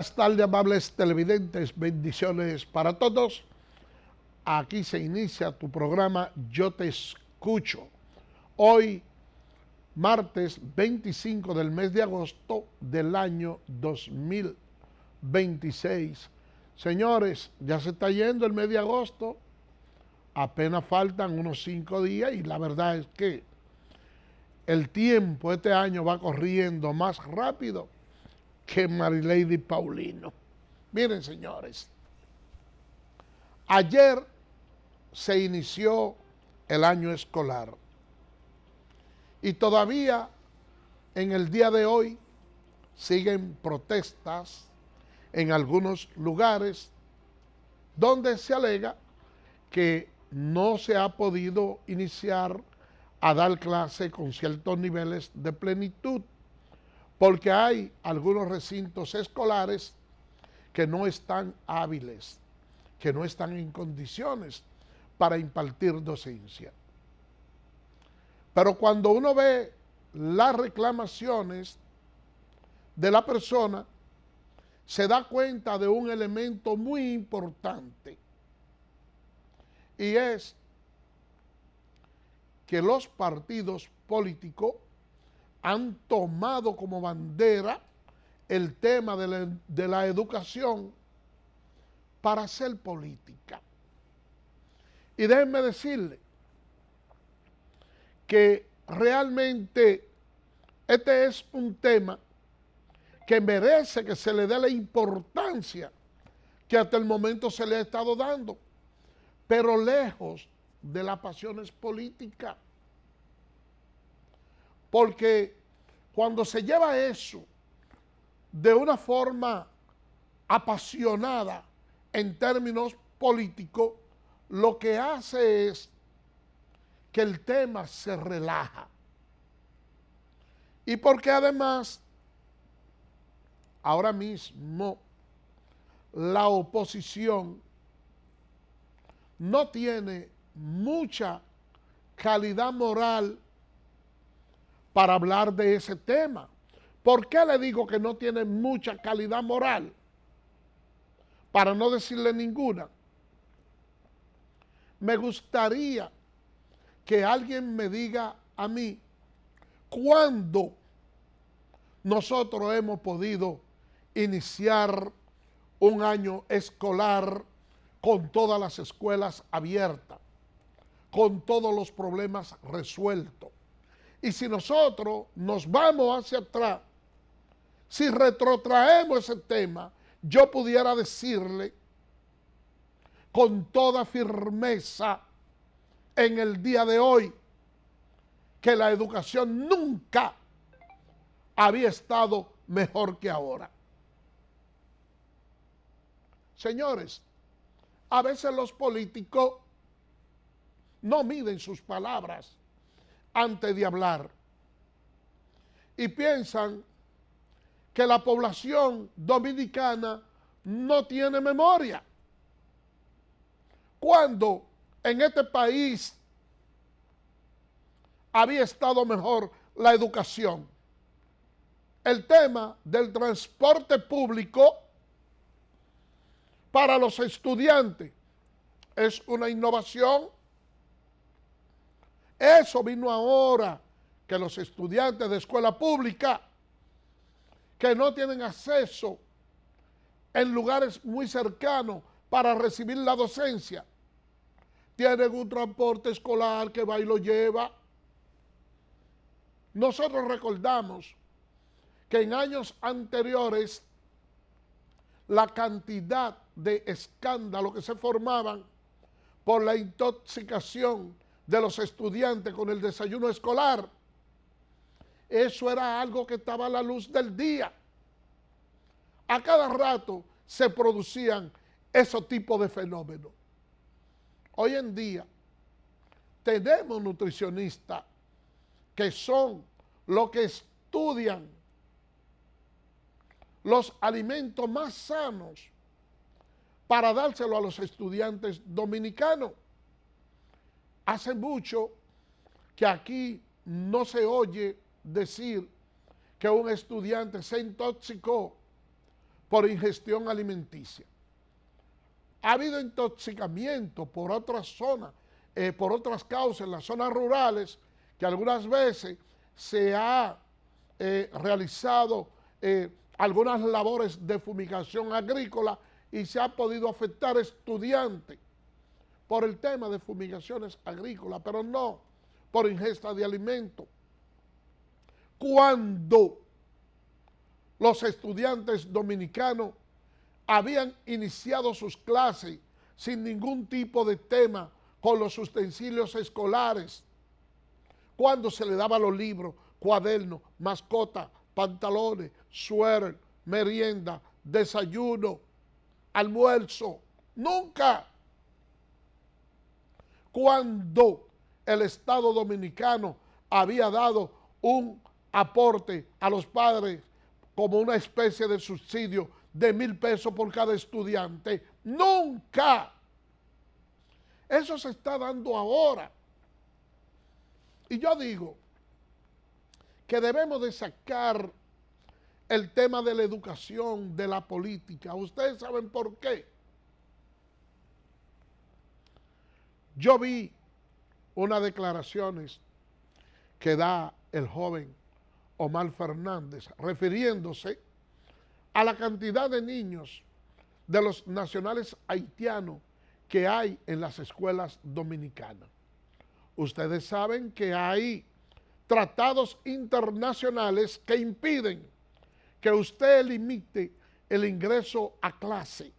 Buenas tardes, amables televidentes, bendiciones para todos. Aquí se inicia tu programa Yo Te Escucho. Hoy, martes 25 del mes de agosto del año 2026. Señores, ya se está yendo el mes de agosto, apenas faltan unos 5 días y la verdad es que el tiempo este año va corriendo más rápido que Marilady Paulino. Miren, señores, ayer se inició el año escolar y todavía en el día de hoy siguen protestas en algunos lugares donde se alega que no se ha podido iniciar a dar clase con ciertos niveles de plenitud, porque hay algunos recintos escolares que no están hábiles, que no están en condiciones para impartir docencia. Pero cuando uno ve las reclamaciones de la persona, se da cuenta de un elemento muy importante, y es que los partidos políticos han tomado como bandera el tema de la educación para hacer política. Y déjenme decirle que realmente este es un tema que merece que se le dé la importancia que hasta el momento se le ha estado dando, pero lejos de las pasiones políticas. Porque cuando se lleva eso de una forma apasionada en términos políticos, lo que hace es que el tema se relaja. Y porque además, ahora mismo, la oposición no tiene mucha calidad moral para hablar de ese tema. ¿Por qué le digo que no tiene mucha calidad moral? Para no decirle ninguna. Me gustaría que alguien me diga a mí cuándo nosotros hemos podido iniciar un año escolar con todas las escuelas abiertas, con todos los problemas resueltos. Y si nosotros nos vamos hacia atrás, si retrotraemos ese tema, yo pudiera decirle con toda firmeza en el día de hoy que la educación nunca había estado mejor que ahora. Señores, a veces los políticos no miden sus palabras antes de hablar y piensan que la población dominicana no tiene memoria, cuando en este país había estado mejor la educación. El tema del transporte público para los estudiantes es una innovación. Eso vino ahora, que los estudiantes de escuela pública que no tienen acceso en lugares muy cercanos para recibir la docencia, tienen un transporte escolar que va y lo lleva. Nosotros recordamos que en años anteriores la cantidad de escándalos que se formaban por la intoxicación de los estudiantes con el desayuno escolar, eso era algo que estaba a la luz del día. A cada rato se producían esos tipos de fenómenos. Hoy en día tenemos nutricionistas que son los que estudian los alimentos más sanos para dárselo a los estudiantes dominicanos. Hace mucho que aquí no se oye decir que un estudiante se intoxicó por ingestión alimenticia. Ha habido intoxicamiento por otras zonas, por otras causas en las zonas rurales, que algunas veces se ha realizado algunas labores de fumigación agrícola y se ha podido afectar estudiantes por el tema de fumigaciones agrícolas, pero no por ingesta de alimentos. Cuando los estudiantes dominicanos habían iniciado sus clases sin ningún tipo de tema con los utensilios escolares, cuando se le daba los libros, cuadernos, mascotas, pantalones, suéter, merienda, desayuno, almuerzo, nunca. Cuando el Estado Dominicano había dado un aporte a los padres como una especie de subsidio de 1,000 pesos por cada estudiante, nunca. Eso se está dando ahora. Y yo digo que debemos de sacar el tema de la educación de la política. Ustedes saben por qué. Yo vi unas declaraciones que da el joven Omar Fernández refiriéndose a la cantidad de niños de los nacionales haitianos que hay en las escuelas dominicanas. Ustedes saben que hay tratados internacionales que impiden que usted limite el ingreso a clase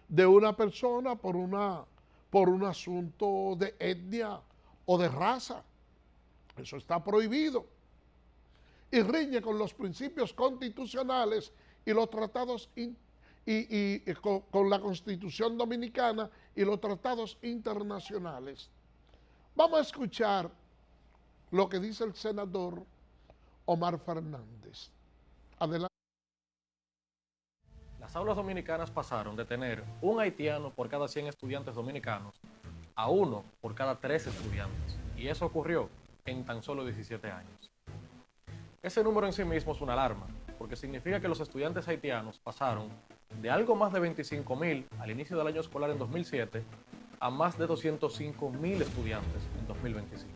de una persona por un asunto de etnia o de raza. Eso está prohibido. Y riñe con los principios constitucionales y los tratados con la Constitución Dominicana y los tratados internacionales. Vamos a escuchar lo que dice el senador Omar Fernández. Adelante. Las aulas dominicanas pasaron de tener un haitiano por cada 100 estudiantes dominicanos a 1 por cada 3 estudiantes. Y eso ocurrió en tan solo 17 años. Ese número en sí mismo es una alarma, porque significa que los estudiantes haitianos pasaron de algo más de 25,000 al inicio del año escolar en 2007 a más de 205,000 estudiantes en 2025.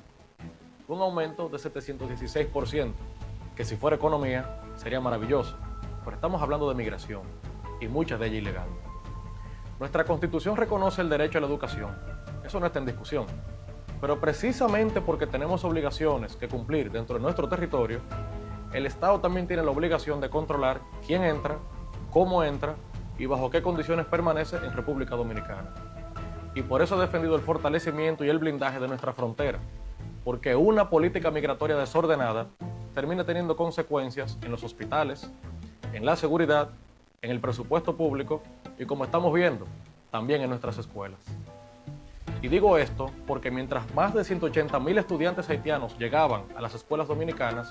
Un aumento de 716%, que si fuera economía sería maravilloso, pero estamos hablando de migración y mucha de ella ilegal. Nuestra Constitución reconoce el derecho a la educación, eso no está en discusión, pero precisamente porque tenemos obligaciones que cumplir dentro de nuestro territorio, el Estado también tiene la obligación de controlar quién entra, cómo entra y bajo qué condiciones permanece en República Dominicana. Y por eso he defendido el fortalecimiento y el blindaje de nuestra frontera, porque una política migratoria desordenada termina teniendo consecuencias en los hospitales, en la seguridad, en el presupuesto público y, como estamos viendo, también en nuestras escuelas. Y digo esto porque mientras más de 180,000 estudiantes haitianos llegaban a las escuelas dominicanas,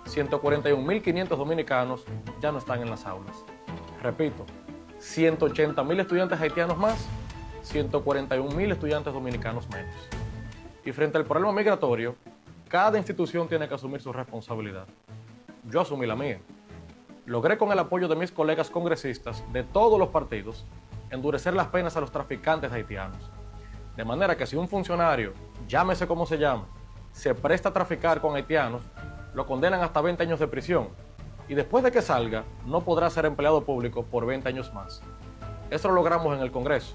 141,500 dominicanos ya no están en las aulas. Repito, 180,000 estudiantes haitianos más, 141,000 estudiantes dominicanos menos. Y frente al problema migratorio, cada institución tiene que asumir su responsabilidad. Yo asumí la mía. Logré, con el apoyo de mis colegas congresistas de todos los partidos, endurecer las penas a los traficantes haitianos. De manera que si un funcionario, llámese como se llame, se presta a traficar con haitianos, lo condenan hasta 20 años de prisión y después de que salga no podrá ser empleado público por 20 años más. Eso lo logramos en el Congreso.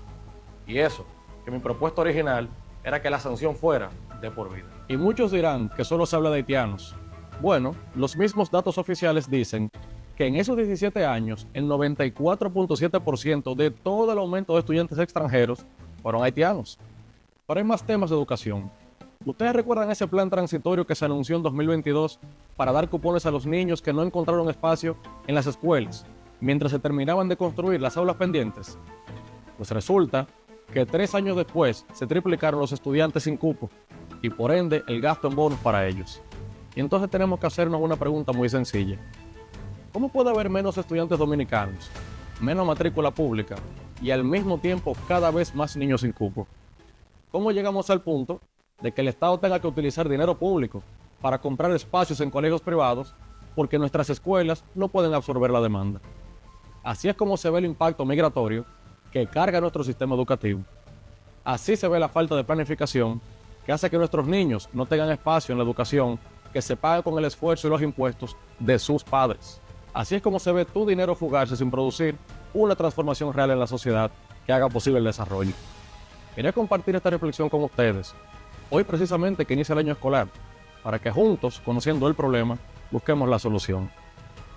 Y eso, que mi propuesta original era que la sanción fuera de por vida. Y muchos dirán que solo se habla de haitianos. Bueno, los mismos datos oficiales dicen que en esos 17 años, el 94.7% de todo el aumento de estudiantes extranjeros fueron haitianos. Pero hay más temas de educación. ¿Ustedes recuerdan ese plan transitorio que se anunció en 2022 para dar cupones a los niños que no encontraron espacio en las escuelas mientras se terminaban de construir las aulas pendientes? Pues resulta que 3 años después se triplicaron los estudiantes sin cupo y por ende el gasto en bonos para ellos. Y entonces tenemos que hacernos una pregunta muy sencilla. ¿Cómo puede haber menos estudiantes dominicanos, menos matrícula pública y al mismo tiempo cada vez más niños sin cupo? ¿Cómo llegamos al punto de que el Estado tenga que utilizar dinero público para comprar espacios en colegios privados porque nuestras escuelas no pueden absorber la demanda? Así es como se ve el impacto migratorio que carga nuestro sistema educativo. Así se ve la falta de planificación que hace que nuestros niños no tengan espacio en la educación que se paga con el esfuerzo y los impuestos de sus padres. Así es como se ve tu dinero fugarse sin producir una transformación real en la sociedad que haga posible el desarrollo. Quería compartir esta reflexión con ustedes, hoy precisamente que inicia el año escolar, para que juntos, conociendo el problema, busquemos la solución.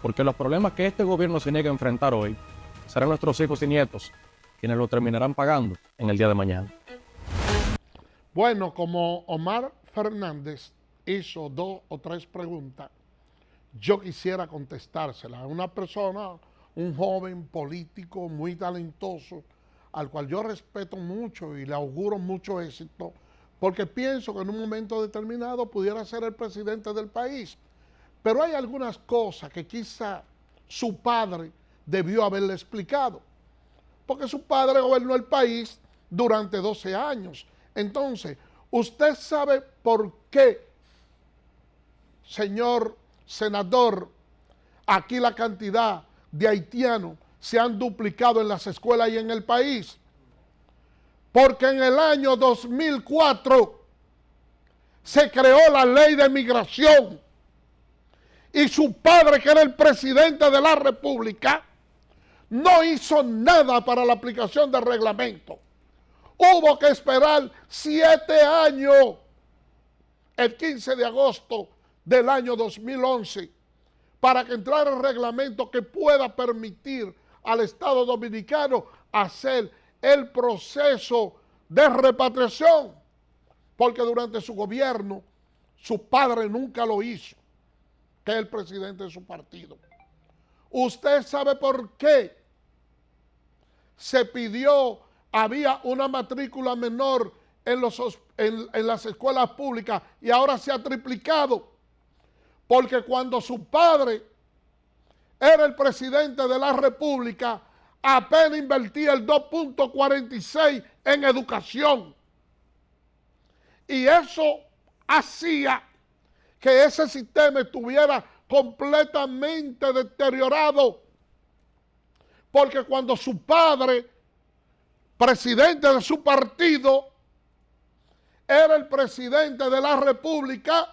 Porque los problemas que este gobierno se niega a enfrentar hoy, serán nuestros hijos y nietos quienes lo terminarán pagando en el día de mañana. Bueno, como Omar Fernández hizo 2 o 3 preguntas, yo quisiera contestárselas. Una persona, un joven político muy talentoso, al cual yo respeto mucho y le auguro mucho éxito, porque pienso que en un momento determinado pudiera ser el presidente del país. Pero hay algunas cosas que quizá su padre debió haberle explicado, porque su padre gobernó el país durante 12 años. Entonces, usted sabe por qué, señor senador, aquí la cantidad de haitianos se han duplicado en las escuelas y en el país. Porque en el año 2004 se creó la ley de migración y su padre, que era el presidente de la República, no hizo nada para la aplicación del reglamento. Hubo que esperar 7 años, el 15 de agosto del año 2011, para que entrara el reglamento que pueda permitir al Estado Dominicano hacer el proceso de repatriación, porque durante su gobierno su padre nunca lo hizo, que es el presidente de su partido. ¿Usted sabe por qué se pidió, había una matrícula menor en las escuelas públicas y ahora se ha triplicado? Porque cuando su padre era el presidente de la República, apenas invertía el 2.46 en educación. Y eso hacía que ese sistema estuviera completamente deteriorado. Porque cuando su padre, presidente de su partido, era el presidente de la República,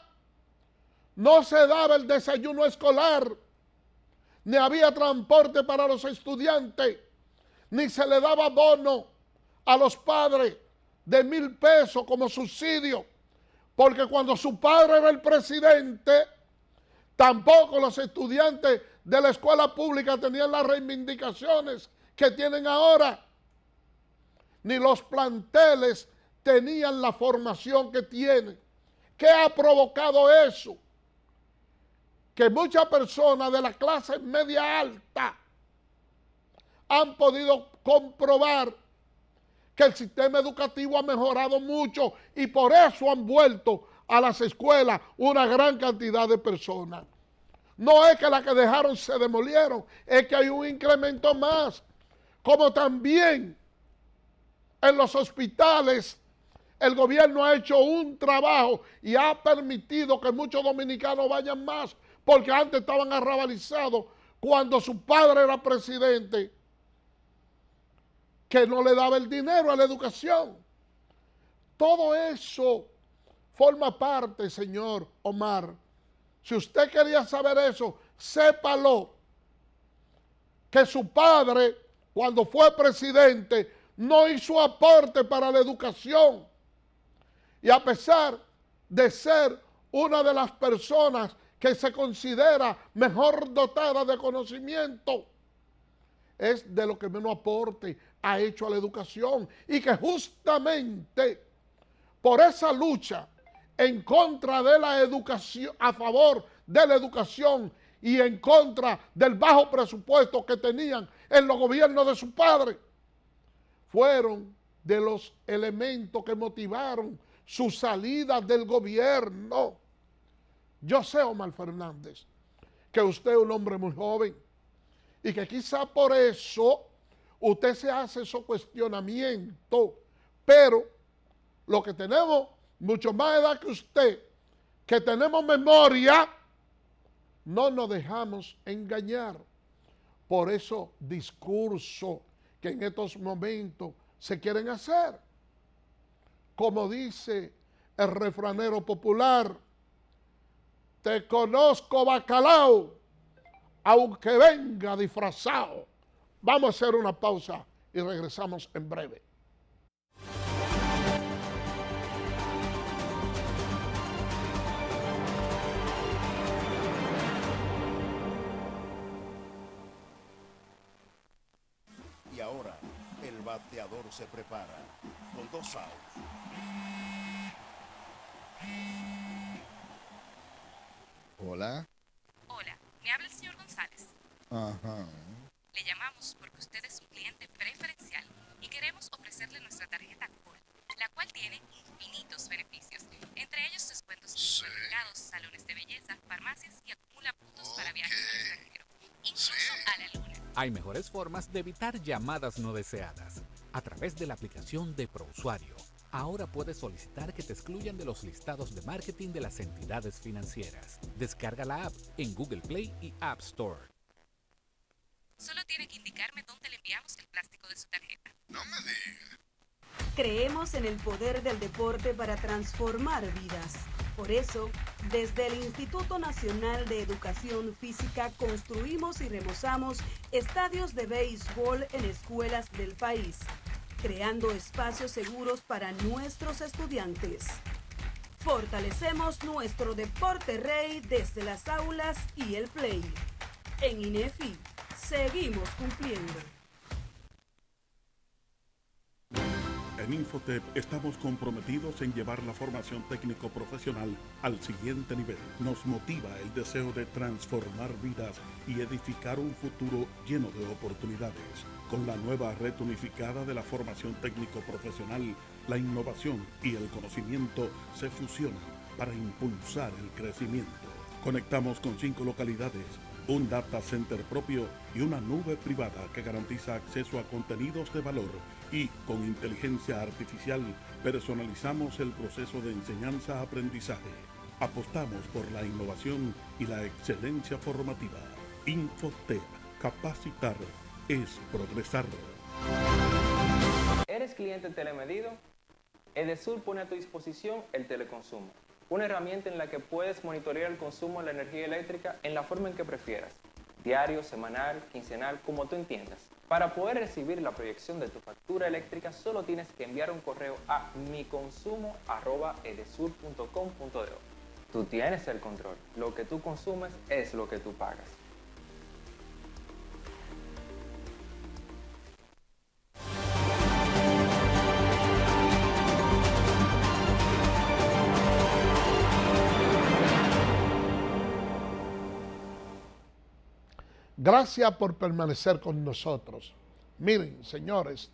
no se daba el desayuno escolar, ni había transporte para los estudiantes, ni se le daba bono a los padres de 1,000 pesos como subsidio, porque cuando su padre era el presidente, tampoco los estudiantes de la escuela pública tenían las reivindicaciones que tienen ahora, ni los planteles tenían la formación que tienen. ¿Qué ha provocado eso? Que muchas personas de la clase media alta han podido comprobar que el sistema educativo ha mejorado mucho y por eso han vuelto a las escuelas una gran cantidad de personas. No es que las que dejaron se demolieron, es que hay un incremento más. Como también en los hospitales el gobierno ha hecho un trabajo y ha permitido que muchos dominicanos vayan más, porque antes estaban arrabalizados cuando su padre era presidente, que no le daba el dinero a la educación. Todo eso forma parte, señor Omar. Si usted quería saber eso, sépalo, que su padre, cuando fue presidente, no hizo aporte para la educación. Y a pesar de ser una de las personas que se considera mejor dotada de conocimiento, es de lo que menos aporte ha hecho a la educación. Y que justamente por esa lucha en contra de la educación, a favor de la educación y en contra del bajo presupuesto que tenían en los gobiernos de su padre, fueron de los elementos que motivaron su salida del gobierno. Yo sé, Omar Fernández, que usted es un hombre muy joven y que quizá por eso usted se hace esos cuestionamientos, pero lo que tenemos mucho más edad que usted, que tenemos memoria, no nos dejamos engañar. por esos discursos que en estos momentos se quieren hacer. Como dice el refranero popular, te conozco bacalao, aunque venga disfrazado. Vamos a hacer una pausa y regresamos en breve. Y ahora el bateador se prepara con 2 outs. Hola. Hola, me habla el señor González. Ajá. Le llamamos porque usted es un cliente preferencial y queremos ofrecerle nuestra tarjeta Gold, la cual tiene infinitos beneficios, entre ellos descuentos en supermercados, salones de belleza, farmacias y acumula puntos para viajes al extranjero, incluso a la luna. Hay mejores formas de evitar llamadas no deseadas. A través de la aplicación de ProUsuario, ahora puedes solicitar que te excluyan de los listados de marketing de las entidades financieras. Descarga la app en Google Play y App Store. Solo tiene que indicarme dónde le enviamos el plástico de su tarjeta. No me digas. Creemos en el poder del deporte para transformar vidas. Por eso, desde el Instituto Nacional de Educación Física construimos y remozamos estadios de béisbol en escuelas del país, creando espacios seguros para nuestros estudiantes. Fortalecemos nuestro deporte rey desde las aulas y el play. En INEFI, seguimos cumpliendo. En Infotep estamos comprometidos en llevar la formación técnico-profesional al siguiente nivel. Nos motiva el deseo de transformar vidas y edificar un futuro lleno de oportunidades. Con la nueva red unificada de la formación técnico-profesional, la innovación y el conocimiento se fusionan para impulsar el crecimiento. Conectamos con 5 localidades, un data center propio y una nube privada que garantiza acceso a contenidos de valor, y con inteligencia artificial personalizamos el proceso de enseñanza-aprendizaje. Apostamos por la innovación y la excelencia formativa. Infotep, capacitar es progresar. ¿Eres cliente telemedido? Edesur pone a tu disposición el teleconsumo, una herramienta en la que puedes monitorear el consumo de la energía eléctrica en la forma en que prefieras, diario, semanal, quincenal, como tú entiendas. Para poder recibir la proyección de tu factura eléctrica, solo tienes que enviar un correo a miconsumo@edesur.com.do. Tú tienes el control. Lo que tú consumes es lo que tú pagas. Gracias por permanecer con nosotros. Miren, señores,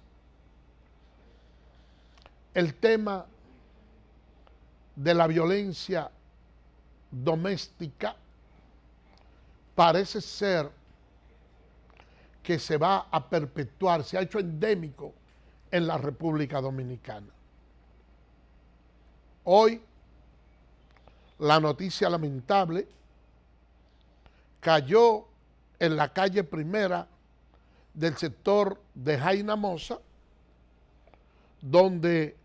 el tema de la violencia doméstica parece ser que se va a perpetuar, se ha hecho endémico en la República Dominicana. Hoy, la noticia lamentable cayó en la calle Primera del sector de Jaina Mosa, donde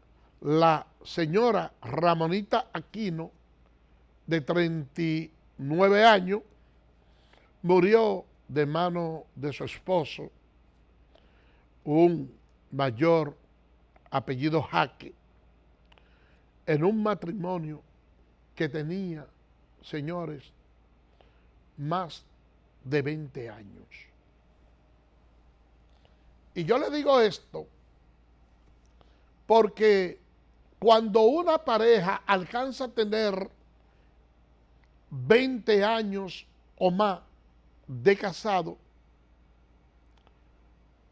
la señora Ramonita Aquino, de 39 años, murió de mano de su esposo, un mayor apellido Jaque, en un matrimonio que tenía, señores, más de 20 años. Y yo le digo esto porque cuando una pareja alcanza a tener 20 años o más de casado,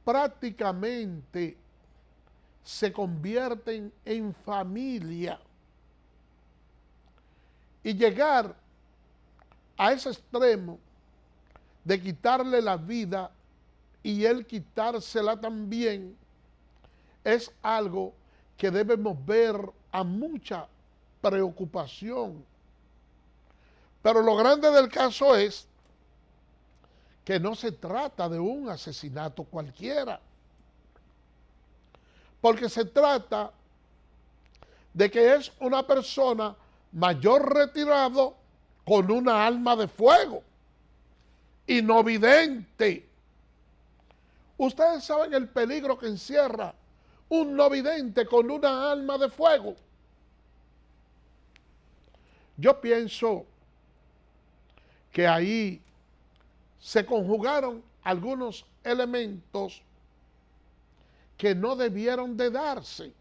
prácticamente se convierten en familia. Y llegar a ese extremo de quitarle la vida y él quitársela también, es algo que debemos ver a mucha preocupación. Pero lo grande del caso es que no se trata de un asesinato cualquiera, porque se trata de que es una persona mayor retirado con una arma de fuego y no vidente. Ustedes saben el peligro que encierra un no vidente con una arma de fuego. Yo pienso que ahí se conjugaron algunos elementos que no debieron de darse.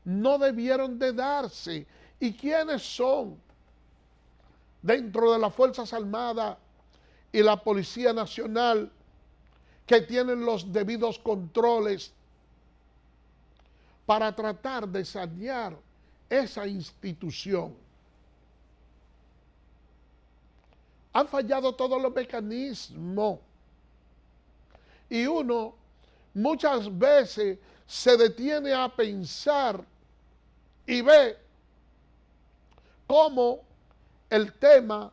No debieron de darse. ¿Y quiénes son dentro de las Fuerzas Armadas y la Policía Nacional que tienen los debidos controles para tratar de sanear esa institución? Han fallado todos los mecanismos y uno muchas veces se detiene a pensar y ve cómo el tema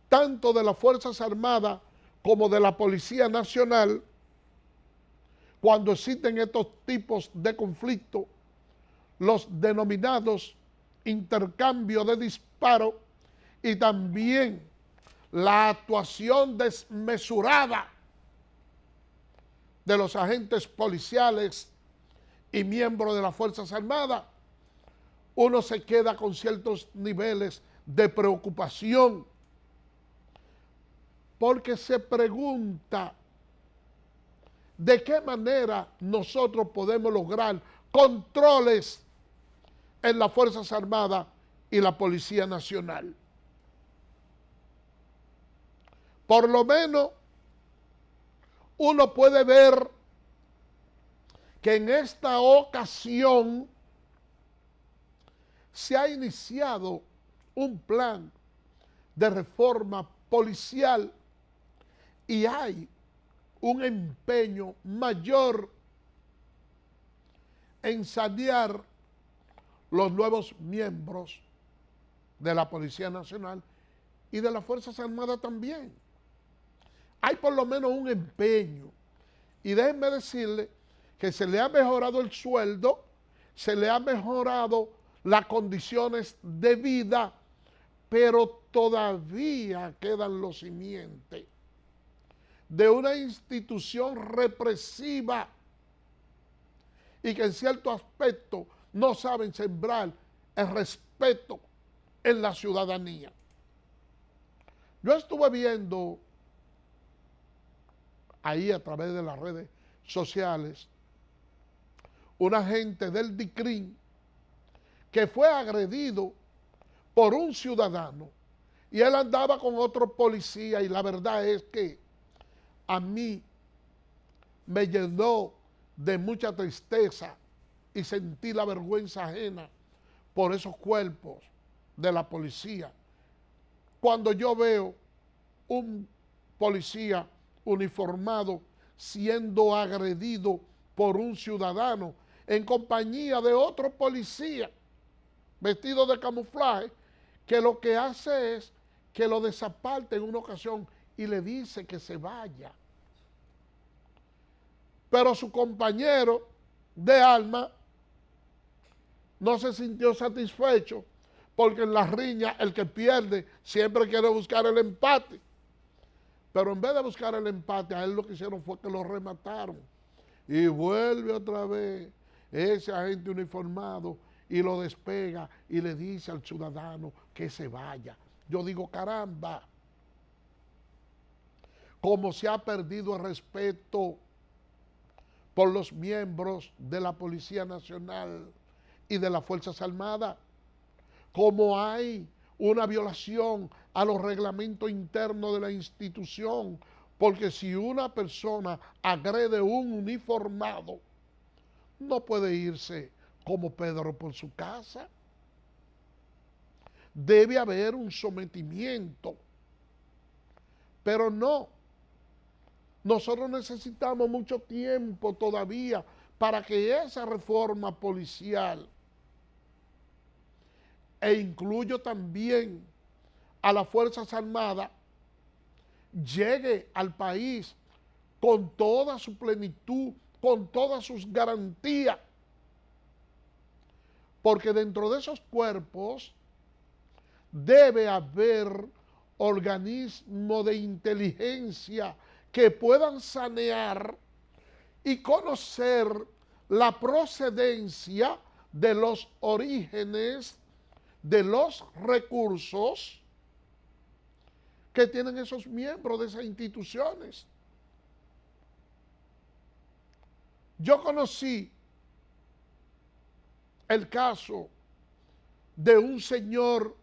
tanto de las Fuerzas Armadas como de la Policía Nacional, cuando existen estos tipos de conflictos, los denominados intercambios de disparos y también la actuación desmesurada de los agentes policiales y miembros de las Fuerzas Armadas, uno se queda con ciertos niveles de preocupación, porque se pregunta de qué manera nosotros podemos lograr controles en las Fuerzas Armadas y la Policía Nacional. Por lo menos uno puede ver que en esta ocasión se ha iniciado un plan de reforma policial y hay un empeño mayor en sanear los nuevos miembros de la Policía Nacional y de las Fuerzas Armadas también. Hay por lo menos un empeño. Y déjenme decirle que se le ha mejorado el sueldo, se le ha mejorado las condiciones de vida, pero todavía quedan los simientes de una institución represiva y que en cierto aspecto no saben sembrar el respeto en la ciudadanía. Yo estuve viendo ahí a través de las redes sociales un agente del DICRIN que fue agredido por un ciudadano y él andaba con otro policía, y la verdad es que a mí me llenó de mucha tristeza y sentí la vergüenza ajena por esos cuerpos de la policía. Cuando yo veo un policía uniformado siendo agredido por un ciudadano en compañía de otro policía vestido de camuflaje, que lo que hace es que lo desaparte en una ocasión y le dice que se vaya. Pero su compañero de arma no se sintió satisfecho, porque en la riña el que pierde siempre quiere buscar el empate. Pero en vez de buscar el empate, a él lo que hicieron fue que lo remataron. Y vuelve otra vez ese agente uniformado y lo despega y le dice al ciudadano que se vaya. Yo digo, caramba, cómo se ha perdido el respeto por los miembros de la Policía Nacional y de las Fuerzas Armadas, cómo hay una violación a los reglamentos internos de la institución, porque si una persona agrede a un uniformado, no puede irse como Pedro por su casa. Debe haber un sometimiento, pero no. Nosotros necesitamos mucho tiempo todavía para que esa reforma policial, e incluyo también a las Fuerzas Armadas, llegue al país con toda su plenitud, con todas sus garantías. Porque dentro de esos cuerpos debe haber organismos de inteligencia que puedan sanear y conocer la procedencia de los orígenes de los recursos que tienen esos miembros de esas instituciones. Yo conocí el caso de un señor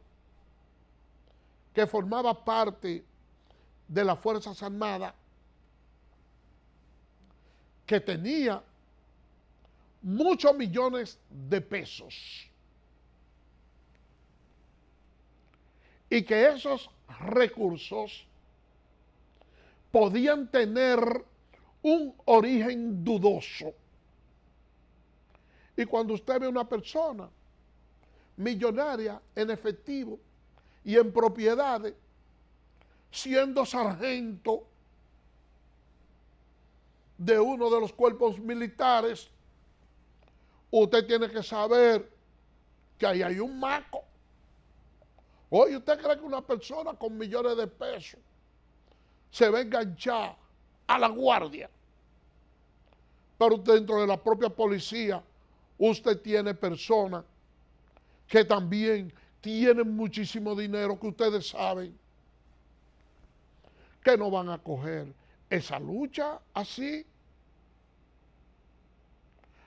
que formaba parte de las Fuerzas Armadas, que tenía muchos millones de pesos y que esos recursos podían tener un origen dudoso. Y cuando usted ve una persona millonaria en efectivo y en propiedades, siendo sargento de uno de los cuerpos militares, usted tiene que saber que ahí hay un maco. Oye, ¿usted cree que una persona con millones de pesos se va a enganchar a la guardia? Pero dentro de la propia policía, usted tiene personas que también tienen muchísimo dinero, que ustedes saben que no van a coger esa lucha así.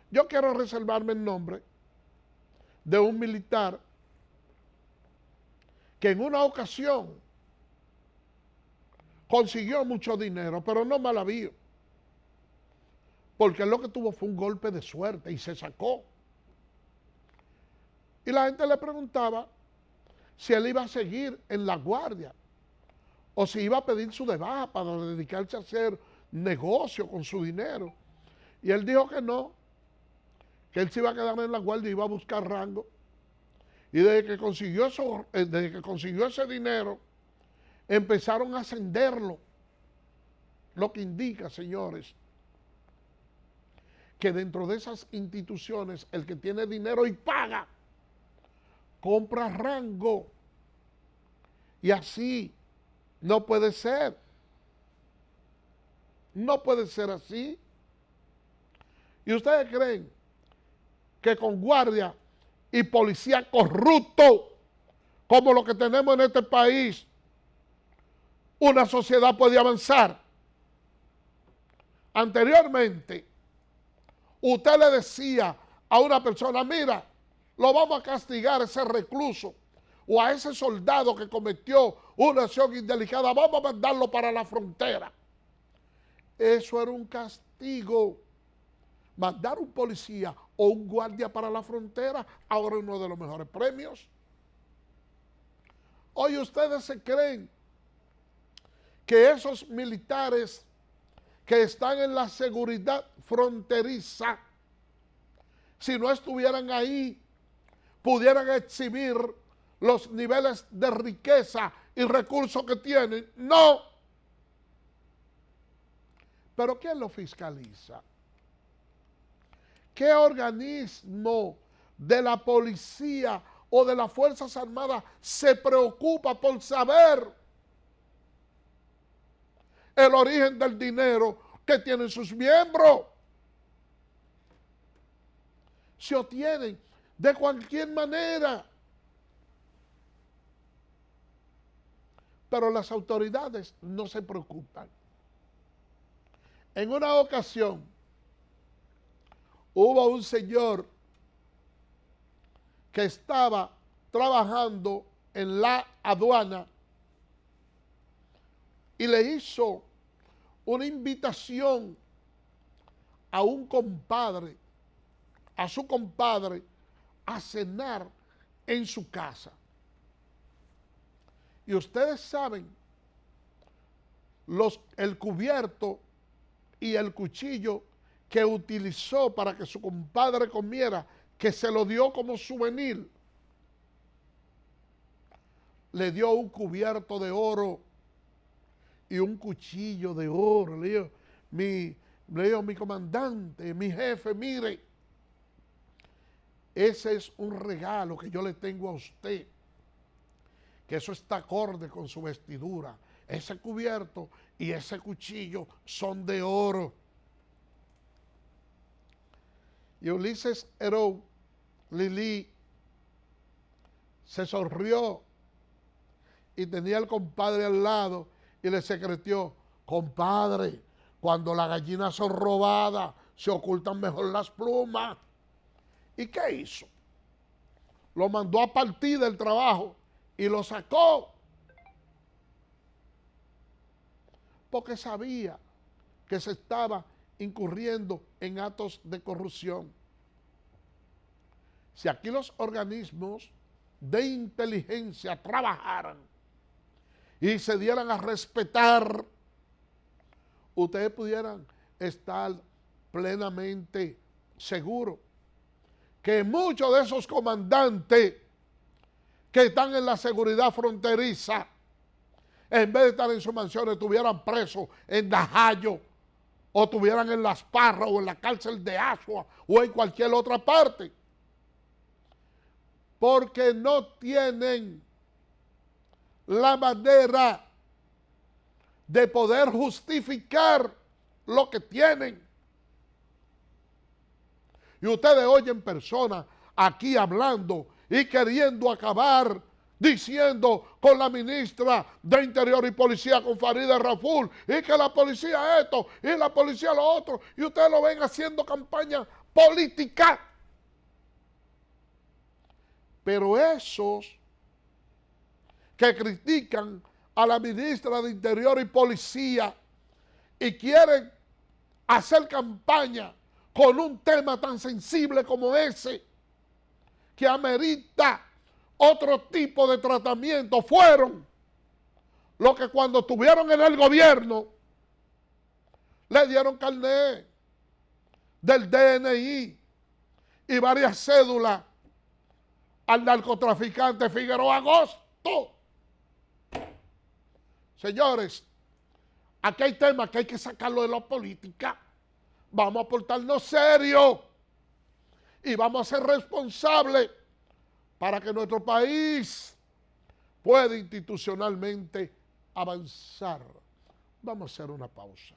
Yo quiero reservarme el nombre de un militar que en una ocasión consiguió mucho dinero, pero no mal habido, porque lo que tuvo fue un golpe de suerte y se sacó. Y la gente le preguntaba si él iba a seguir en la guardia o si iba a pedir su de baja para dedicarse a hacer negocio con su dinero. Y él dijo que no, que él se iba a quedar en la guardia y iba a buscar rango. Y desde que consiguió ese dinero, empezaron a ascenderlo. Lo que indica, señores, que dentro de esas instituciones, el que tiene dinero y paga, compra rango. Y así no puede ser. No puede ser así. ¿Y ustedes creen que con guardia y policía corrupto, como lo que tenemos en este país, una sociedad puede avanzar? Anteriormente, usted le decía a una persona, mira, lo vamos a castigar a ese recluso o a ese soldado que cometió una acción indelicada, vamos a mandarlo para la frontera. Eso era un castigo. Mandar un policía o un guardia para la frontera, ahora es uno de los mejores premios. Hoy ustedes se creen que esos militares que están en la seguridad fronteriza, si no estuvieran ahí, pudieran exhibir los niveles de riqueza y recursos que tienen. No. ¿Pero quién lo fiscaliza? ¿Qué organismo de la policía o de las Fuerzas Armadas se preocupa por saber el origen del dinero que tienen sus miembros? Se obtienen de cualquier manera. Pero las autoridades no se preocupan. En una ocasión, hubo un señor que estaba trabajando en la aduana y le hizo una invitación a un compadre, a su compadre, a cenar en su casa. Y ustedes saben, el cubierto y el cuchillo que utilizó para que su compadre comiera, que se lo dio como souvenir, le dio un cubierto de oro y un cuchillo de oro. Le digo, mi comandante, mi jefe, mire, ese es un regalo que yo le tengo a usted, que eso está acorde con su vestidura. Ese cubierto y ese cuchillo son de oro. Y Ulises Heró Lili se sonrió y tenía al compadre al lado y le secretó: compadre, cuando las gallinas son robadas, se ocultan mejor las plumas. ¿Y qué hizo? Lo mandó a partir del trabajo y lo sacó. Porque sabía que se estaba incurriendo en actos de corrupción. Si aquí los organismos de inteligencia trabajaran y se dieran a respetar, ustedes pudieran estar plenamente seguros que muchos de esos comandantes que están en la seguridad fronteriza, en vez de estar en sus mansiones, estuvieran presos en Dajayo, o estuvieran en Las Parras, o en la cárcel de Asua, o en cualquier otra parte. Porque no tienen la manera de poder justificar lo que tienen. Y ustedes oyen personas aquí hablando y queriendo acabar, diciendo con la ministra de Interior y Policía, con Farida Raful, y que la policía esto y la policía lo otro, y ustedes lo ven haciendo campaña política. Pero esos que critican a la ministra de Interior y Policía y quieren hacer campaña con un tema tan sensible como ese, que amerita otro tipo de tratamiento, fueron los que cuando estuvieron en el gobierno le dieron carnet del DNI y varias cédulas al narcotraficante Figueroa Agosto. Señores, aquí hay temas que hay que sacarlo de la política. Vamos a portarnos serios y vamos a ser responsables para que nuestro país pueda institucionalmente avanzar. Vamos a hacer una pausa.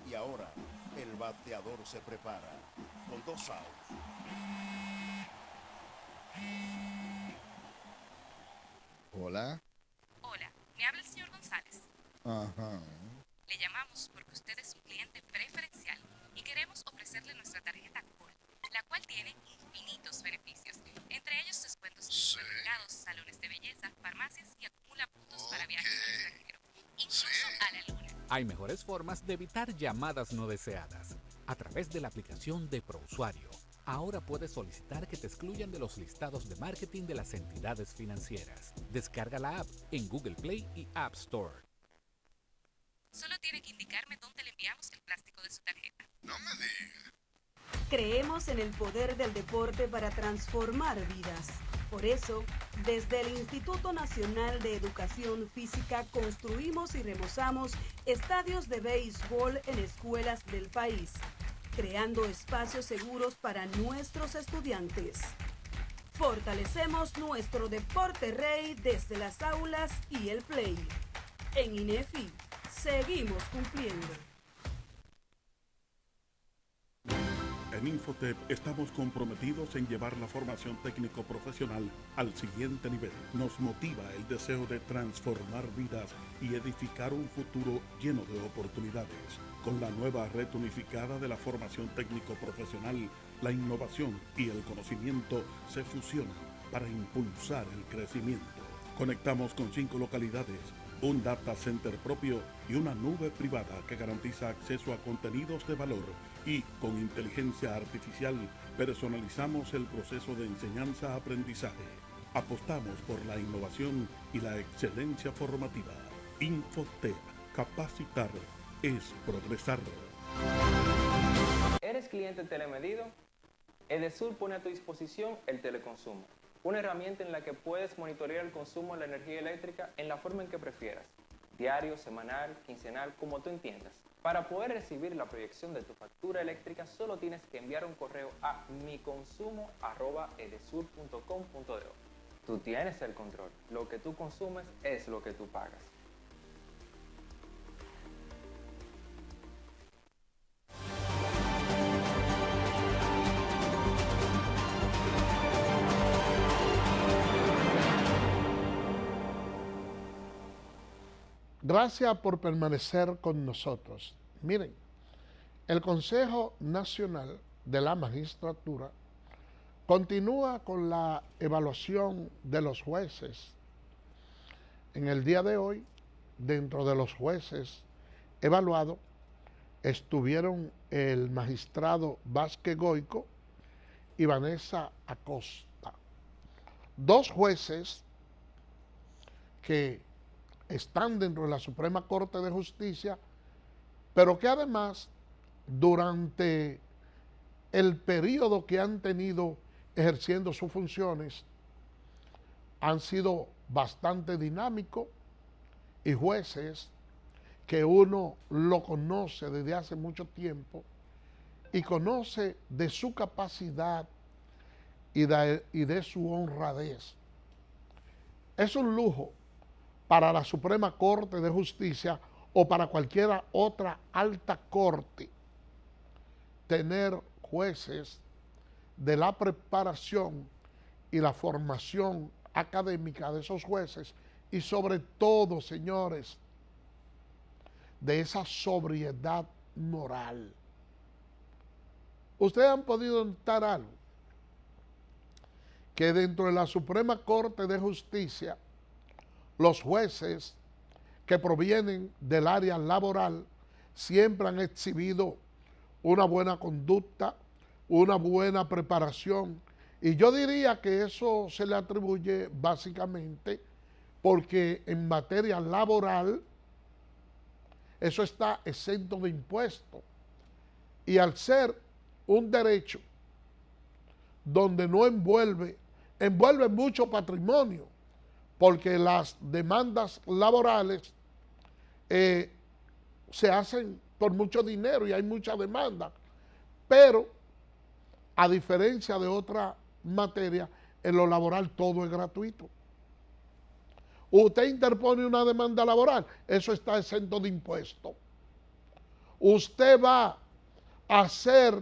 Y ahora el bateador se prepara con 2 outs. Hola. Hola, me habla el señor González. Ajá. Le llamamos porque usted es un cliente preferencial y queremos ofrecerle nuestra tarjeta Gold, la cual tiene infinitos beneficios, entre ellos descuentos en supermercados, salones de belleza, farmacias y acumula puntos para viajes al extranjero, incluso a la luna. Hay mejores formas de evitar llamadas no deseadas. A través de la aplicación de ProUsuario, ahora puedes solicitar que te excluyan de los listados de marketing de las entidades financieras. Descarga la app en Google Play y App Store. Solo tiene que indicarme dónde le enviamos el plástico de su tarjeta. No me digas. Creemos en el poder del deporte para transformar vidas. Por eso, desde el Instituto Nacional de Educación Física construimos y remozamos estadios de béisbol en escuelas del país, creando espacios seguros para nuestros estudiantes. Fortalecemos nuestro deporte rey desde las aulas y el play. En INEFI, seguimos cumpliendo. En Infotep estamos comprometidos en llevar la formación técnico-profesional al siguiente nivel. Nos motiva el deseo de transformar vidas y edificar un futuro lleno de oportunidades. Con la nueva red unificada de la formación técnico-profesional, la innovación y el conocimiento se fusionan para impulsar el crecimiento. Conectamos con 5 localidades, un data center propio y una nube privada que garantiza acceso a contenidos de valor, y con inteligencia artificial personalizamos el proceso de enseñanza-aprendizaje. Apostamos por la innovación y la excelencia formativa. Infotep, capacitar es progresar. ¿Eres cliente telemedido? Edesur pone a tu disposición el teleconsumo, una herramienta en la que puedes monitorear el consumo de la energía eléctrica en la forma en que prefieras, diario, semanal, quincenal, como tú entiendas. Para poder recibir la proyección de tu factura eléctrica, solo tienes que enviar un correo a miconsumo@edesur.com.do. Tú tienes el control. Lo que tú consumes es lo que tú pagas. Gracias por permanecer con nosotros. Miren, el Consejo Nacional de la Magistratura continúa con la evaluación de los jueces. En el día de hoy, dentro de los jueces evaluados, estuvieron el magistrado Vázquez Goico y Vanessa Acosta. Dos jueces que están dentro de la Suprema Corte de Justicia, pero que además, durante el periodo que han tenido ejerciendo sus funciones, han sido bastante dinámicos y jueces que uno lo conoce desde hace mucho tiempo y conoce de su capacidad y de su honradez. Es un lujo para la Suprema Corte de Justicia o para cualquier otra alta corte tener jueces de la preparación y la formación académica de esos jueces y sobre todo, señores, de esa sobriedad moral. Ustedes han podido notar algo, que dentro de la Suprema Corte de Justicia, los jueces que provienen del área laboral siempre han exhibido una buena conducta, una buena preparación. Y yo diría que eso se le atribuye básicamente porque en materia laboral eso está exento de impuestos. Y al ser un derecho donde no envuelve mucho patrimonio, porque las demandas laborales se hacen por mucho dinero y hay mucha demanda, pero a diferencia de otra materia, en lo laboral todo es gratuito. Usted interpone una demanda laboral, eso está exento de impuestos. Usted va a hacer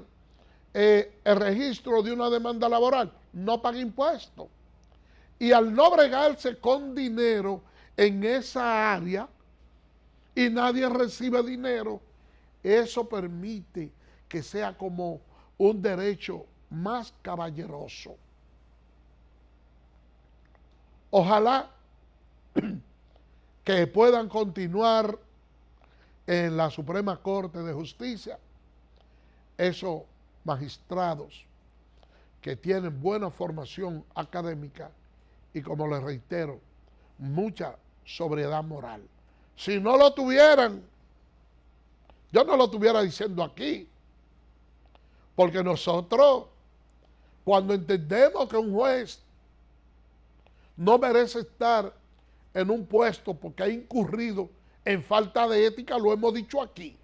el registro de una demanda laboral, no paga impuestos. Y al no bregarse con dinero en esa área y nadie recibe dinero, eso permite que sea como un derecho más caballeroso. Ojalá que puedan continuar en la Suprema Corte de Justicia esos magistrados que tienen buena formación académica y, como les reitero, mucha sobriedad moral. Si no lo tuvieran, yo no lo estuviera diciendo aquí, porque nosotros, cuando entendemos que un juez no merece estar en un puesto porque ha incurrido en falta de ética, lo hemos dicho aquí.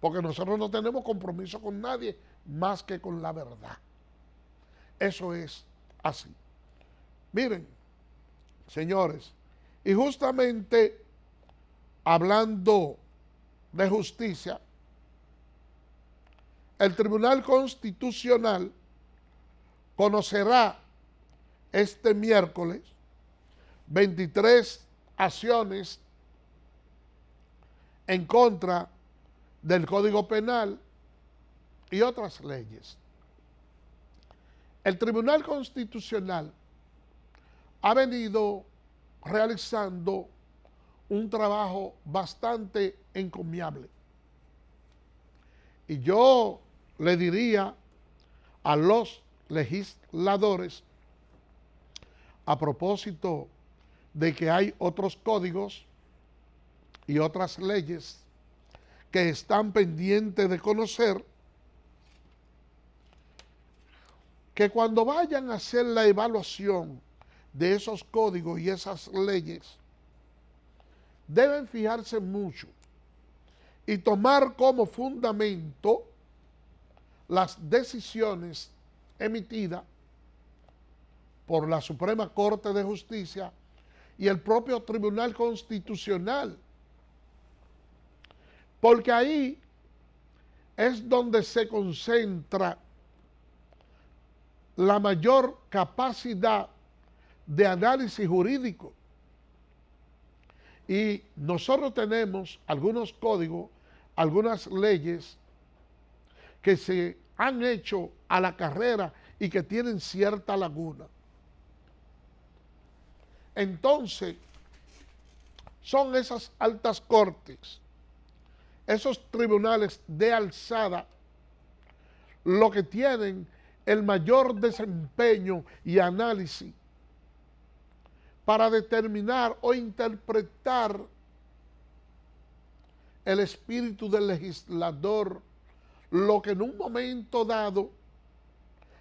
Porque nosotros no tenemos compromiso con nadie más que con la verdad. Eso es así. Miren, señores, y justamente hablando de justicia, el Tribunal Constitucional conocerá este miércoles 23 acciones en contra del Código Penal y otras leyes. El Tribunal Constitucional ha venido realizando un trabajo bastante encomiable. Y yo le diría a los legisladores, a propósito de que hay otros códigos y otras leyes que están pendientes de conocer, que cuando vayan a hacer la evaluación de esos códigos y esas leyes, deben fijarse mucho y tomar como fundamento las decisiones emitidas por la Suprema Corte de Justicia y el propio Tribunal Constitucional, porque ahí es donde se concentra la mayor capacidad de análisis jurídico. Y nosotros tenemos algunos códigos, algunas leyes que se han hecho a la carrera y que tienen cierta laguna. Entonces, son esas altas cortes, esos tribunales de alzada, lo que tienen el mayor desempeño y análisis para determinar o interpretar el espíritu del legislador, lo que en un momento dado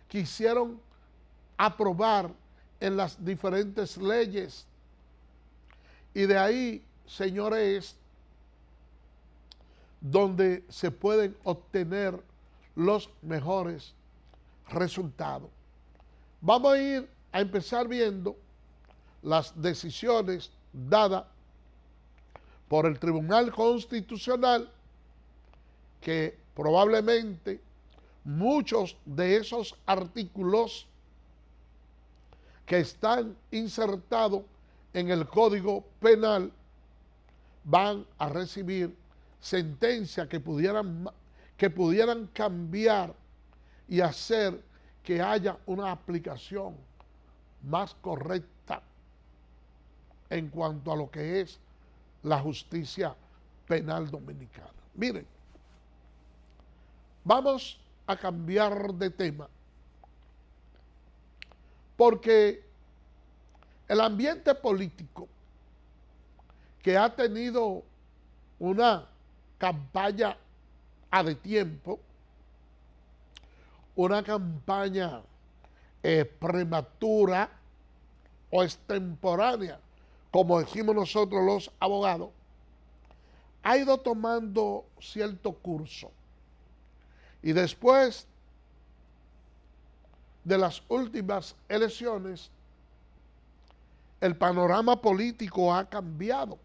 quisieron aprobar en las diferentes leyes. Y de ahí, señores, donde se pueden obtener los mejores resultados. Vamos a ir a empezar viendo las decisiones dadas por el Tribunal Constitucional, que probablemente muchos de esos artículos que están insertados en el Código Penal van a recibir sentencias que pudieran cambiar y hacer que haya una aplicación más correcta en cuanto a lo que es la justicia penal dominicana. Miren, vamos a cambiar de tema, porque el ambiente político que ha tenido una campaña a de tiempo, una campaña prematura o extemporánea, como decimos nosotros los abogados, ha ido tomando cierto curso. Y después de las últimas elecciones, el panorama político ha cambiado.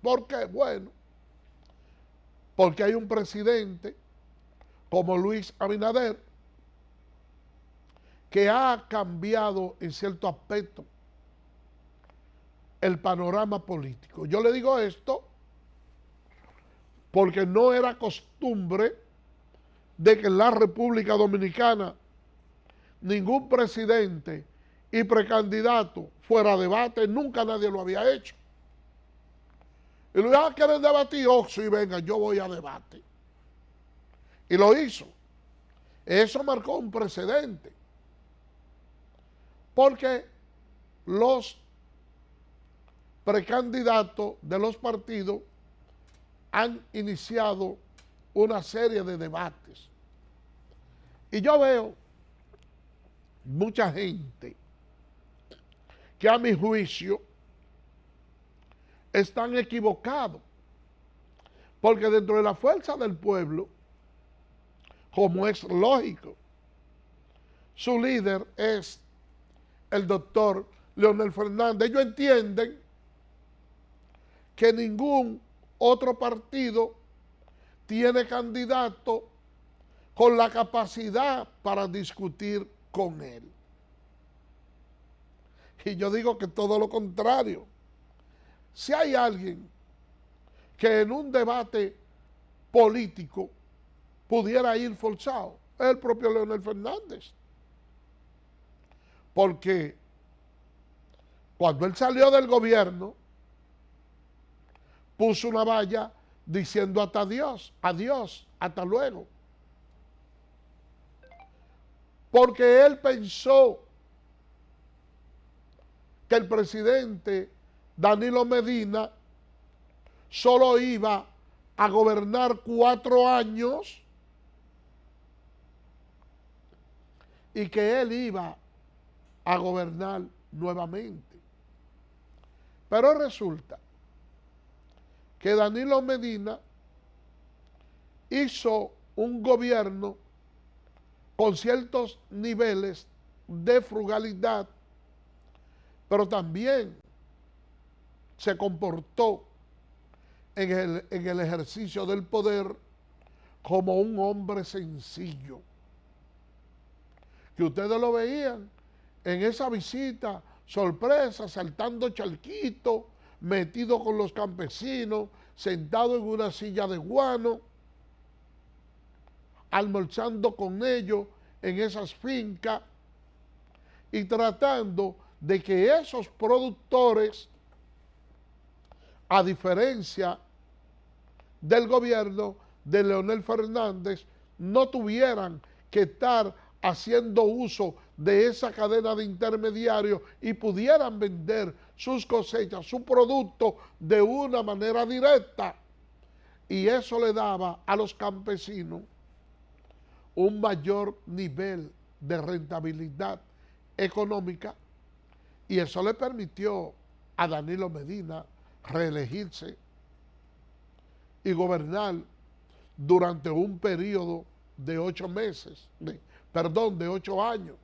¿Por qué? Bueno, porque hay un presidente como Luis Abinader que ha cambiado en cierto aspecto el panorama político. Yo le digo esto porque no era costumbre de que en la República Dominicana ningún presidente y precandidato fuera a debate, nunca nadie lo había hecho. Y lo iban a querer debatir, oh sí, venga, yo voy a debate. Y lo hizo. Eso marcó un precedente. Porque los precandidatos de los partidos han iniciado una serie de debates. Y yo veo mucha gente que a mi juicio están equivocados, porque dentro de la fuerza del pueblo, como es lógico, su líder es el doctor Leonel Fernández. Ellos entienden que ningún otro partido tiene candidato con la capacidad para discutir con él. Y yo digo que todo lo contrario. Si hay alguien que en un debate político pudiera ir forzado, es el propio Leonel Fernández. Porque cuando él salió del gobierno, puso una valla diciendo hasta adiós, hasta luego. Porque él pensó que el presidente Danilo Medina solo iba a gobernar 4 años y que él iba a gobernar nuevamente. Pero resulta que Danilo Medina hizo un gobierno con ciertos niveles de frugalidad, pero también se comportó en el ejercicio del poder como un hombre sencillo. Que ustedes lo veían en esa visita sorpresa, saltando charquito, metido con los campesinos, sentado en una silla de guano, almorzando con ellos en esas fincas y tratando de que esos productores, a diferencia del gobierno de Leonel Fernández, no tuvieran que estar haciendo uso de esa cadena de intermediarios y pudieran vender sus cosechas, su producto de una manera directa. Y eso le daba a los campesinos un mayor nivel de rentabilidad económica, y eso le permitió a Danilo Medina reelegirse y gobernar durante un periodo de 8 meses, de 8 años.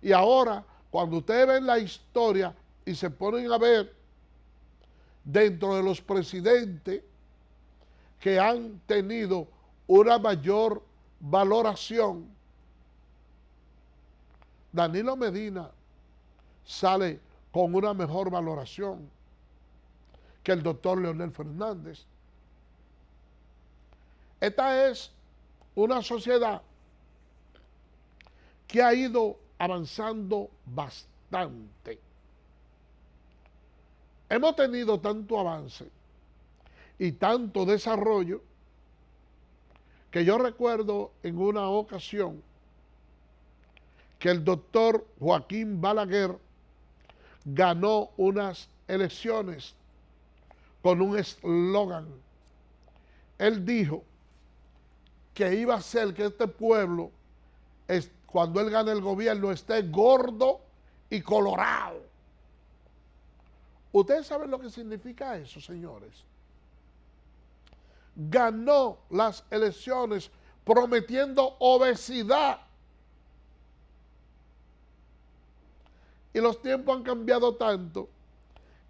Y ahora, cuando ustedes ven la historia y se ponen a ver dentro de los presidentes que han tenido una mayor valoración, Danilo Medina sale con una mejor valoración que el doctor Leonel Fernández. Esta es una sociedad que ha ido avanzando bastante. Hemos tenido tanto avance y tanto desarrollo que yo recuerdo en una ocasión que el doctor Joaquín Balaguer ganó unas elecciones con un eslogan. Él dijo que iba a hacer que este pueblo, cuando él gane el gobierno, esté gordo y colorado. ¿Ustedes saben lo que significa eso, señores? Ganó las elecciones prometiendo obesidad. Y los tiempos han cambiado tanto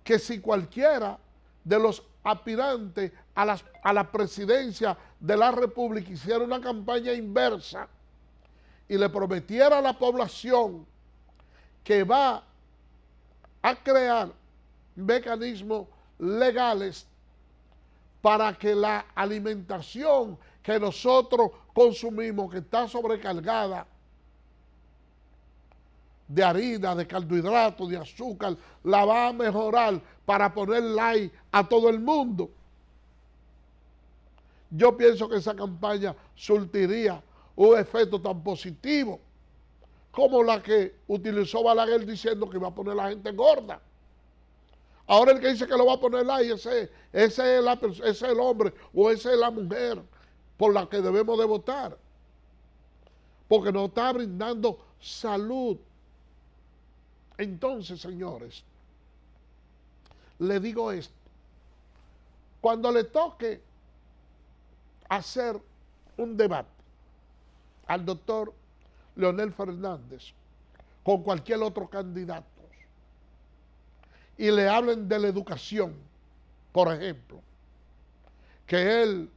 que si cualquiera de los aspirantes a la presidencia de la República hiciera una campaña inversa y le prometiera a la población que va a crear mecanismos legales para que la alimentación que nosotros consumimos, que está sobrecargada de harina, de carbohidratos, de azúcar, la va a mejorar para poner like a todo el mundo. Yo pienso que esa campaña surtiría un efecto tan positivo como la que utilizó Balaguer diciendo que iba a poner a la gente gorda. Ahora el que dice que lo va a poner like, ese es el hombre o esa es la mujer por la que debemos de votar. Porque nos está brindando salud. Entonces, señores, le digo esto. Cuando le toque hacer un debate al doctor Leonel Fernández con cualquier otro candidato y le hablen de la educación, por ejemplo, que él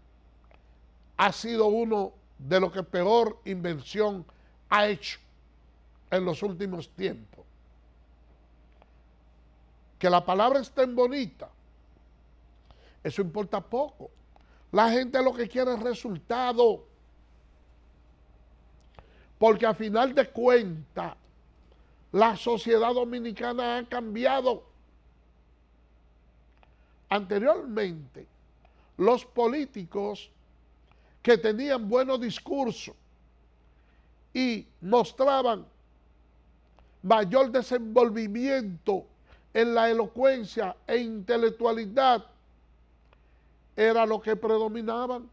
ha sido uno de los que peor inversión ha hecho en los últimos tiempos. Que la palabra esté bonita, eso importa poco. La gente lo que quiere es resultado. Porque a final de cuentas, la sociedad dominicana ha cambiado. Anteriormente, los políticos que tenían buenos discursos y mostraban mayor desenvolvimiento en la elocuencia e intelectualidad, era lo que predominaban.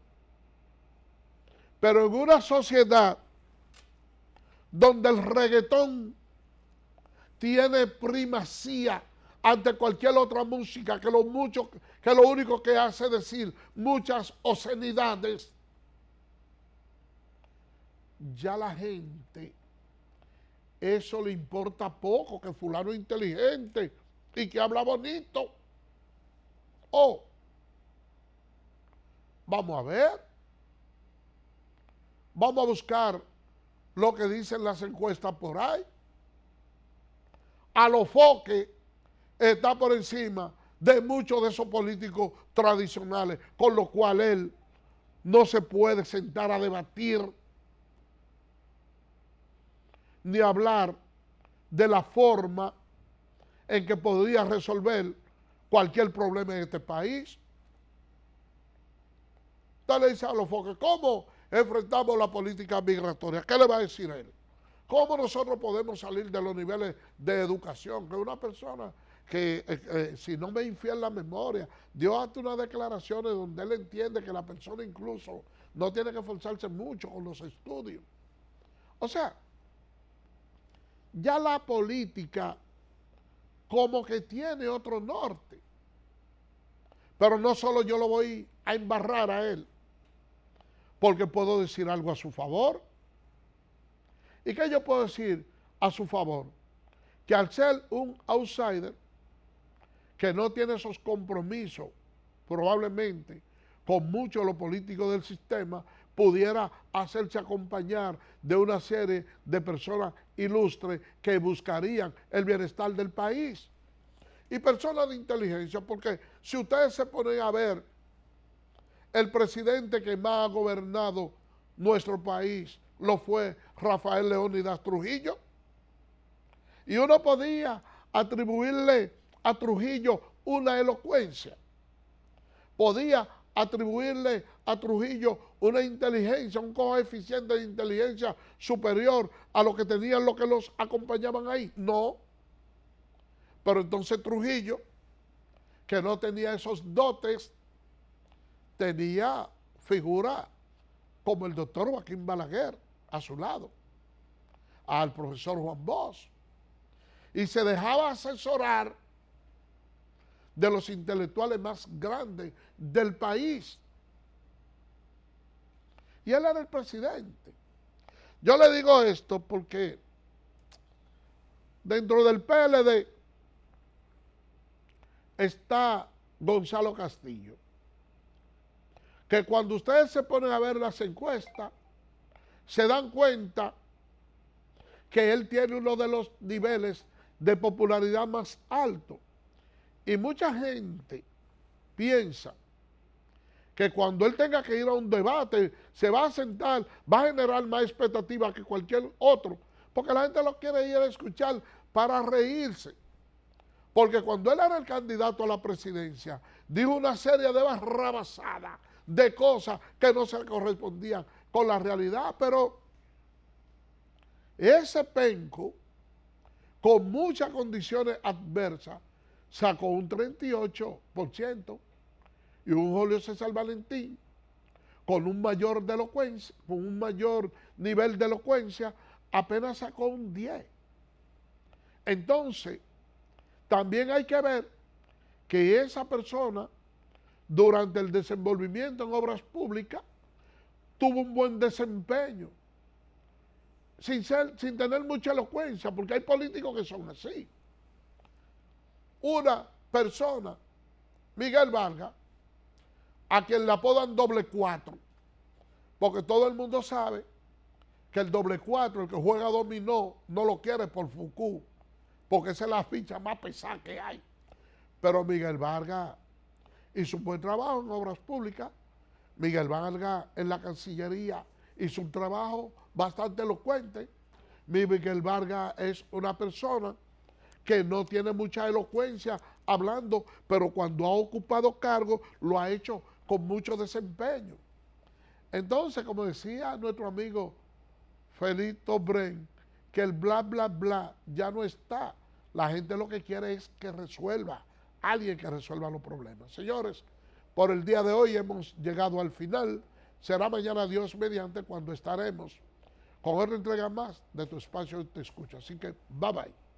Pero en una sociedad donde el reggaetón tiene primacía ante cualquier otra música, que lo único que hace es decir muchas obscenidades, ya la gente eso le importa poco, que fulano es inteligente y que habla bonito. Oh, vamos a ver, vamos a buscar lo que dicen las encuestas por ahí. Alofoque está por encima de muchos de esos políticos tradicionales, con lo cual él no se puede sentar a debatir ni hablar de la forma en que podría resolver cualquier problema en este país. Usted le dice a Alofoque, ¿cómo enfrentamos la política migratoria? ¿Qué le va a decir él? ¿Cómo nosotros podemos salir de los niveles de educación? Que una persona que, si no me infiel la memoria, dio hasta unas declaraciones donde él entiende que la persona incluso no tiene que esforzarse mucho con los estudios. O sea, ya la política como que tiene otro norte. Pero no solo yo lo voy a embarrar a él, porque puedo decir algo a su favor. ¿Y qué yo puedo decir a su favor? Que al ser un outsider, que no tiene esos compromisos, probablemente, con muchos de los políticos del sistema, pudiera hacerse acompañar de una serie de personas ilustres que buscarían el bienestar del país. Y personas de inteligencia, porque si ustedes se ponen a ver, el presidente que más ha gobernado nuestro país lo fue Rafael Leónidas Trujillo. Y uno podía atribuirle a Trujillo una elocuencia. Podía atribuirle a Trujillo una inteligencia, un coeficiente de inteligencia superior a lo que tenían los que los acompañaban ahí. No. Pero entonces Trujillo, que no tenía esos dotes, tenía figura como el doctor Joaquín Balaguer a su lado, al profesor Juan Bosch, y se dejaba asesorar de los intelectuales más grandes del país. Y él era el presidente. Yo le digo esto porque dentro del PLD está Gonzalo Castillo, que cuando ustedes se ponen a ver las encuestas, se dan cuenta que él tiene uno de los niveles de popularidad más altos. Y mucha gente piensa que cuando él tenga que ir a un debate, se va a sentar, va a generar más expectativa que cualquier otro, porque la gente lo quiere ir a escuchar para reírse. Porque cuando él era el candidato a la presidencia, dijo una serie de barrabasadas, de cosas que no se correspondían con la realidad, pero ese penco, con muchas condiciones adversas, sacó un 38%, y un Julio César Valentín, con un mayor nivel de elocuencia, apenas sacó un 10%. Entonces, también hay que ver que esa persona, durante el desenvolvimiento en obras públicas, tuvo un buen desempeño, sin tener mucha elocuencia, porque hay políticos que son así. Una persona, Miguel Vargas, a quien le apodan doble 4, porque todo el mundo sabe que el doble 4, el que juega dominó, no lo quiere por Foucault, porque esa es la ficha más pesada que hay. Pero Miguel Vargas hizo un buen trabajo en obras públicas. Miguel Vargas en la Cancillería hizo un trabajo bastante elocuente. Miguel Vargas es una persona que no tiene mucha elocuencia hablando, pero cuando ha ocupado cargos lo ha hecho con mucho desempeño. Entonces, como decía nuestro amigo Felito Bren, que el bla, bla, bla ya no está. La gente lo que quiere es que resuelva, alguien que resuelva los problemas. Señores, Por el día de hoy hemos llegado al final. Será mañana Dios mediante cuando estaremos con otra entrega más de tu espacio Te Escucho. Así que bye bye.